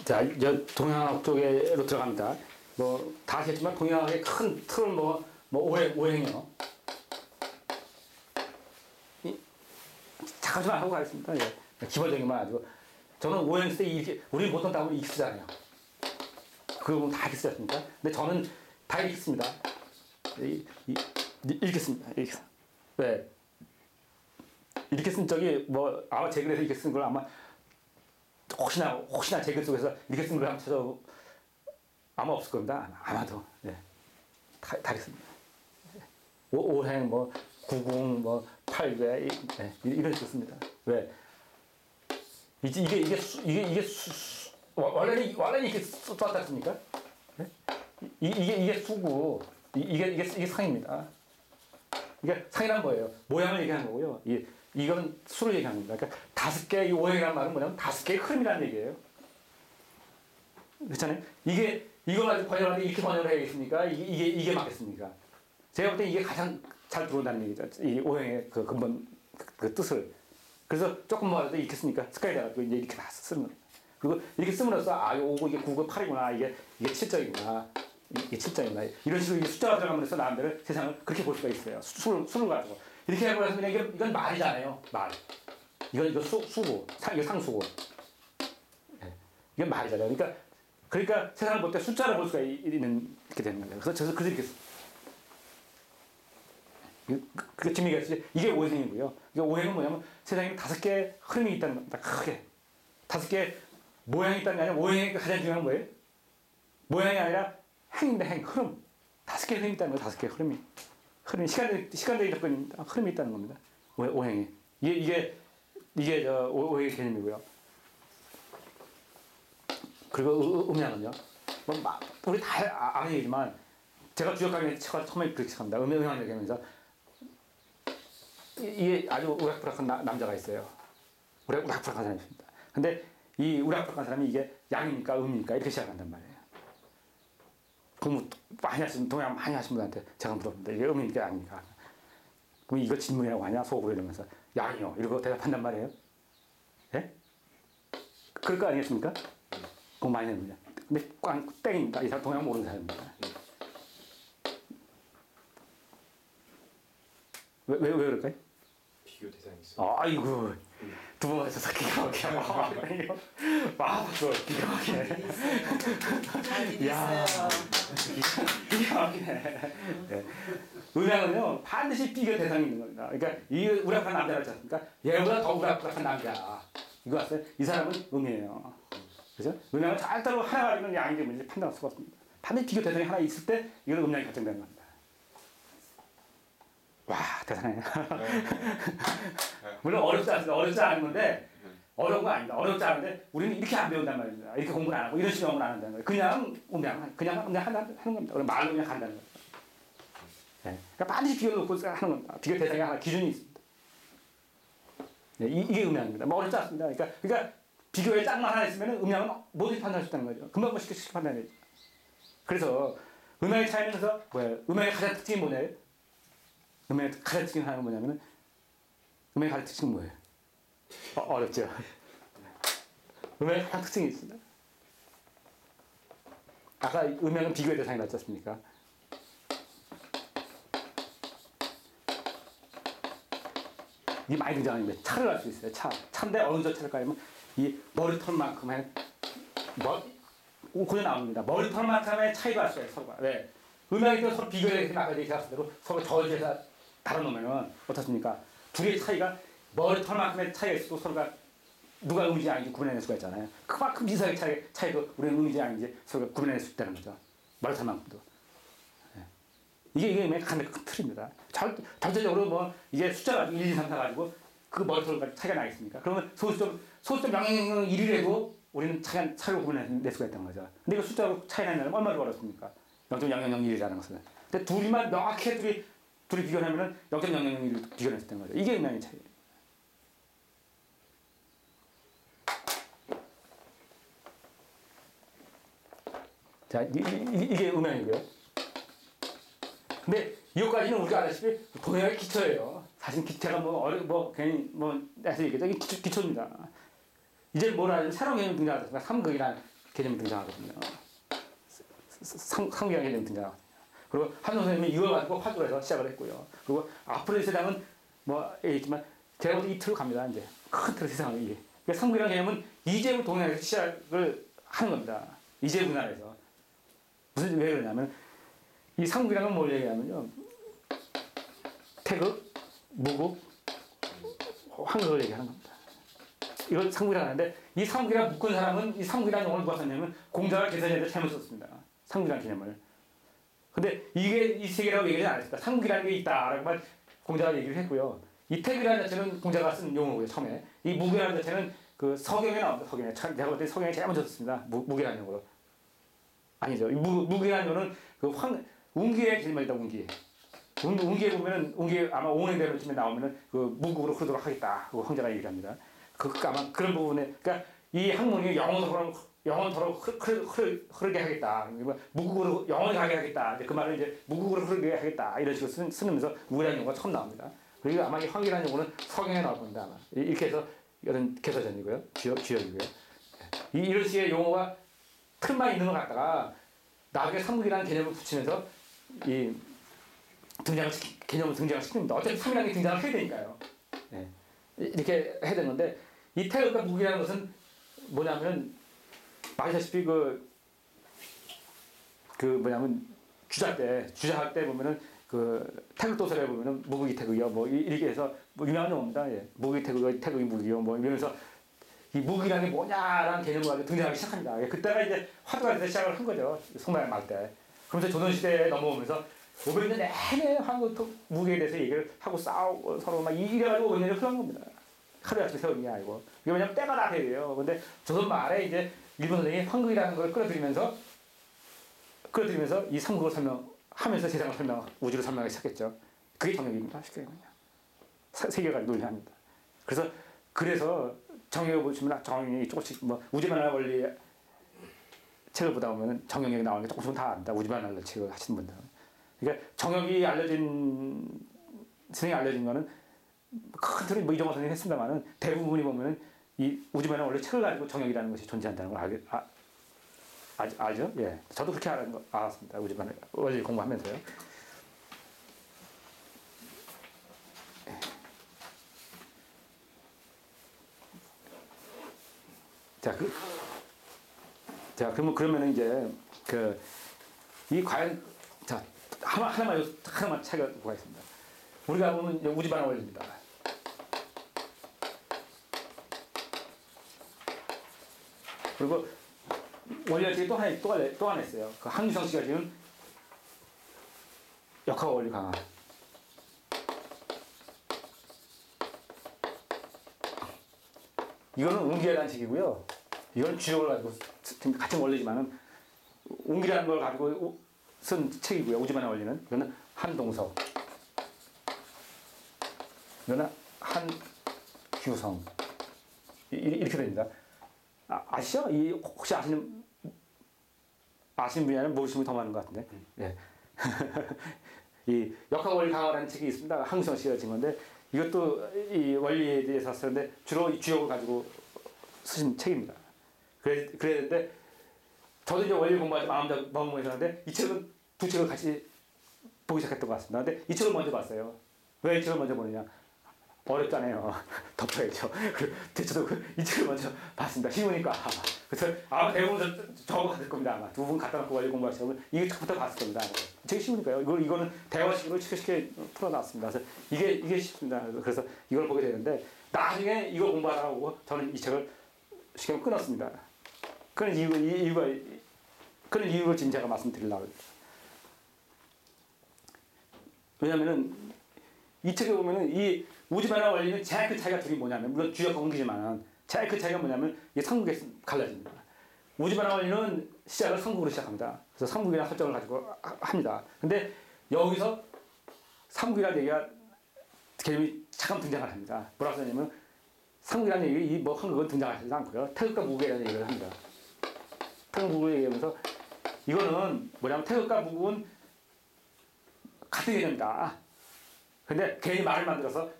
자, 이제 동양학 쪽으로 들어갑니다. 뭐, 다 아시겠지만, 동양학의 큰 틀은 오행이요. 잠깐만 하고 가겠습니다. 예. 기본적인만 가지고. 저는 오행 쓸 때 이렇게, 우리 보통 다 이렇게 쓰잖아요. 그거 보면 다 이렇게 쓰지 않습니까? 근데 저는 다 이렇게 씁니다. 이렇게 씁니다. 이렇게. 왜? 이렇게 쓴 적이 아마 제 글에서 이렇게 쓴 걸 아마 혹시나 제 글 속에서 이렇게 쓴 걸 한번 찾아 아마 없을 겁니다. 아마도. 네. 다 이렇게 씁니다. 오행, 구궁, 팔괴, 네. 이런 식으로 씁니다. 왜? 원래는 이렇게 썼지 않습니까? 네? 이게 수고, 이게 상입니다. 그러니까 상이란 뭐예요? 모양을 얘기하는 거고요. 이건 수를 얘기하는 겁니다. 그러니까 5개의 이 오행이라는 말은 뭐냐면 5개의 흐름이라는 얘기예요. 그렇잖아요? 이걸 가지고 번역을 하는데 이렇게 번역을 해야겠습니까? 이게 맞겠습니까? 제가 볼 때 이게 가장 잘 들어온다는 얘기죠. 이 오행의 그 근본, 그 뜻을. 그래서 조금 뭐라도 이렇게 쓰니까 습관이 돼가지고 이제 이렇게 다 쓰는 거예요. 그리고 이렇게 씀으로써, 이거 5고 이게 9고 8이구나. 이게 7점이구나. 이게 7점이구나. 이런 식으로 숫자가 들어가면서 나름대로 세상을 그렇게 볼 수가 있어요. 수를 가지고. 이렇게 해버려서 그냥 이건 말이잖아요. 말. 이거 수고. 이거 상수고. 네. 이건 말이잖아요. 그러니까 세상을 볼 때 숫자를 볼 수가 있는, 이렇게 되는 거예요. 그래서 이렇게 그 재미가 있어요. 이게 오행이고요. 오행은 뭐냐면 세상에 5개의 흐름이 있다는 겁니다. 크게. 5개의 모양이 있다는 게 아니라 오행의 가장 중요한 건 뭐예요? 모양이 아니라 행인데 흐름. 5개의 흐름이 있다는 거예요. 5개의 흐름이. 시간적인 접근입니다. 흐름이 있다는 겁니다. 오행이. 이게 오행의 개념이고요. 그리고 음양은요. 우리 다 아는 얘기지만 제가 주역 강의 처음에 그렇게 시작합니다. 음양 얘기하면서 이게 아주 우락부락한 남자가 있어요. 우락부락한 사람이 있습니다. 근데 이 우락부락한 사람이 이게 양입니까 음입니까 이렇게 시작한단 말이에요. 공부 많이 하시는 동양 많이 하신 분한테 제가 물어봅니다. 이게 음입니까 양입니까? 그럼 이거 질문이라고 하냐 속으로 이러면서 양이요 이러고 대답한단 말이에요. 예? 그럴 거 아니겠습니까? 공부 많이 하는 분이야. 근데 꽝 땡입니다. 이 사람 동양 모르는 사람입니다. 왜 그럴까요? 비교 대상이 있어. 아이고 두 번 하셔서 기가 막히네. 기가 막히네. 잘 기가 막히네. 네. 음양은요 반드시 비교 대상이 있는 겁니다. 그러니까 이 우락한 남자가 있지 않습니까? 얘보다 더 우락한 남자. 이거 아세요? 이 사람은 음이에요. 그죠? 음양을 잘 따로 하나 가지면 양인지 뭔지 판단할 수가 없습니다. 반드시 비교 대상이 하나 있을 때 이건 음양이 결정되는 겁니다. 와 대단해. 물론 어렵지 않은 건데 어려운 거 아닙니다. 어렵지 않은데 우리는 이렇게 안 배운단 말입니다. 이렇게 공부를 안 하고 이런 식으로 공부를 안 한다는 거예요. 그냥 하는 겁니다. 우리 말로 그냥 한다는 거예요. 네. 그러니까 반드시 비교를 놓고 하는 겁니다. 비교 대상이 하나 기준이 있습니다. 네, 이게 음양입니다. 어렵지 않습니다. 그러니까 비교의 짝만 하나 있으면 음양은 모두 판단할 수 있다는 거죠. 금방 쉽게 판단해야죠. 그래서 음양의 차이는 그래서 뭐예요? 음양의 가장 특징이 뭐냐요? 음양의 가장 특징 하나는 뭐냐면은 음양의 가장 특징은 뭐예요? 어렵죠. 음양의 가장 특징이 있습니다. 아까 음양은 비교의 대상이 맞지 않습니까? 이게 많이 등장하는데 차를 알 수 있어요. 차인데 어느 정도 차를 가려면 이 머리털만큼의 그냥 나옵니다. 머리털만큼의 차이도 알 수 있어요. 서로가. 왜? 음양이 서로 비교해서 아까 얘기했을 대로 서로 저울에서 다뤄놓으면 어떻습니까? 둘의 차이가 머리털만큼의 차이가 있어도 서로가 누가 음인지 아닌지 구분해낼 수가 있잖아요. 그만큼 미세하게 차이도 우리는 음인지 아닌지 서로가 구분해낼 수 있다는 거죠. 머리털만큼도. 이게 가장 큰 틀입니다. 전체적으로 이게 숫자가 1, 2, 3, 4 가지고 그 머리털까지 차이가 나겠습니까? 그러면 소수점 0.001이라도 우리는 차이로 구분해낼 수가 있다는 거죠. 근데 이거 숫자로 차이 나면 얼마나 어렵습니까? 0.0001이라는 것은. 근데 둘이만 명확히 둘이 비교하면 0.001을 비교할 수 있다는 거죠. 이게 음양의 차이예요. 자, 이게 음양이고요. 근데 이것까지는 우리가 알다시피 동양의 기초예요. 사실 제가 괜히 해서 얘기했죠. 이게 기초입니다. 이제 뭐라 하면 새로운 개념이 등장하지 않습니까? 삼극이란 개념이 등장하거든요. 상국이라는 개념이 등장하거든요. 그리고 한동 선생님이 이걸 가지고 활동을 해서 시작을 했고요. 그리고 앞으로의 세상은 뭐 있지만 제가 볼때 이 틀로 갑니다. 이제 큰 틀의 세상은 이게. 그러니까 상국이라는 개념은 이재부 동양에서 시작을 하는 겁니다. 이재부 나라에서. 왜 그러냐면 이 상국이라는 건 뭘 얘기하냐면요. 태극, 무국, 황극을 얘기하는 겁니다. 이걸 상국이라고 하는데 이 상국이라 묶은 사람은 이 상국이라는 용어를 누가 썼냐면 공자가 개선에서 잘못 썼습니다. 상국이라는 개념을. 근데 이게 이 세계라고 얘기하지 않았습니다. 상국이라는 게 있다라고만 공자가 얘기를 했고요. 이 태극이라는 자체는 공자가 쓴 용어고요. 처음에. 이 무기라는 자체는 그 서경에 나옵니다. 서경에. 제가 볼 때 서경에 제일 먼저 썼습니다. 무기라는 용어로. 아니죠. 무기라는 용어는 그 운기의 개념이다. 운기. 운기에 보면은 운기 아마 오행대로 치면 나오면은 그 무국으로 흐르도록 하겠다. 그 황제가 얘기를 합니다. 그 아마 그런 부분에 그러니까 이 학문이 영원토록 흐르게 하겠다. 무국으로 영원히 가게 하겠다. 그 말을 이제 무국으로 흐르게 하겠다. 이런 식으로 쓰면서 무기라는 용어가 처음 나옵니다. 그리고 아마 이 황기라는 용어는 서경에 나올 겁니다. 아마 이렇게 해서 이런 개서전이고요. 주역이고요. 이런 식의 용어가 틀만 있는 것 같다가 나중에 삼국이라는 개념을 붙이면서 이 개념을 등장을 시킵니다. 어차피 3이라는 게 등장을 해야 되니까요. 네. 이렇게 해야 되는 건데, 이 태극과 무기라는 것은 뭐냐면, 아시다시피 주자할 때 보면은, 태극도설에 보면은, 무국이 태극이요. 뭐, 이렇게 해서, 뭐, 유명한 용어입니다. 예. 무국이 태극이 무국이요. 뭐, 이러면서, 이 무국이라는 게 뭐냐라는 개념을 가지고 등장하기 시작합니다. 그때가 이제 화두가 돼서 시작을 한 거죠. 송나라 말 때. 그러면서 조선시대에 넘어오면서, 500년 내내 한국 무기에 대해서 얘기를 하고 싸우고 서로 막 이래가지고 500년이 흘러간 겁니다. 하루에 아침에 세우는 게 아니고. 이게 왜냐면 때가 다 돼요. 근데 조선 말에 이제 일본 선생이 황국이라는 걸 끌어들이면서 이 삼국을 설명하면서 세상을 우주를 설명하기 시작했죠. 그게 정역입니다. 쉽게 얘기하면. 세계관이 논리합니다. 그래서 정역을 보시면 정역이 조금씩 뭐 우주만화 원리 책을 보다 보면 정역이 나오는 게 조금씩은 다 압니다. 우주만화 책을 하시는 분들은. 그러니까 정역이 선생님이 알려진 거는 큰 틀은 뭐 이정호 선생님이 했습니다만은 대부분이 보면은 이 우주만화 원래 책을 가지고 정역이라는 것이 존재한다는 걸 알죠? 예. 저도 그렇게 알았습니다. 우주만화 원리 공부하면서요. 그러면은 이제 과연 하나만 차이가 뭐가 있습니다. 우리가 보면 우주만화 원리입니다. 그리고 원리가 또 하나 있어요. 그 한유성 씨가 지금 역학 원리 강화. 이거는 운기에 대한 책이고요. 이건 주역을 가지고 같은 원리지만은 운기라는 걸 가지고 쓴 책이고요. 우주만화 원리는. 이거는 한동석. 이거는 한규성. 이렇게 됩니다. 아시죠? 혹시 아시는 분야는 모르시는 분이 더 많은 것 같은데. 예. 이 역학 원리 강화라는 책이 있습니다. 한규성 씨가 쓴 건데 이것도 이 원리에 대해서 쓰는데 주로 이 주역을 가지고 쓰신 책입니다. 그랬는데 저도 이제 원리 공부하지 마음먹고 있었는데 이 책은 두 책을 같이 보기 시작했던 것 같습니다. 근데 이 책을 먼저 봤어요. 왜 이 책을 먼저 보느냐? 어렵잖아요. 덮어야죠. 저도 이 책을 먼저 봤습니다. 쉬우니까. 그래서 아마 대부분 저거 받을 겁니다. 아마 두 분 갖다 놓고 원리 공부하시면 이 책부터 봤을 겁니다. 이 책이 쉬우니까요. 이거는 대화식으로 쉽게 풀어놨습니다. 그래서 이게 쉽습니다. 그래서 이걸 보게 되는데 나중에 이걸 공부하다가 오고 저는 이 책을 쉽게 끊었습니다. 그런 이유를 지금 제가 말씀드리려고 합니다. 왜냐면은 이 책에 보면은 이 우주만화 원리는 제일 큰 차이가 둘이 뭐냐면 물론 주역과 운기지만 제일 큰 차이가 뭐냐면 이 삼국에 갈라집니다. 우주만화 원리는 시작을 삼국으로 시작합니다. 그래서 삼국이라는 설정을 가지고 합니다. 근데 여기서 삼국이라는 얘기가 개념이 잠깐 등장을 합니다. 뭐라고 하냐면 삼국이라는 얘기 뭐 한국은 등장하지 않고요. 태극과 무국이라는 얘기를 합니다. 태극 무국을 얘기하면서 이거는 뭐냐면 태극과 무국은 같은 개념이다. 근데 괜히 말을 만들어서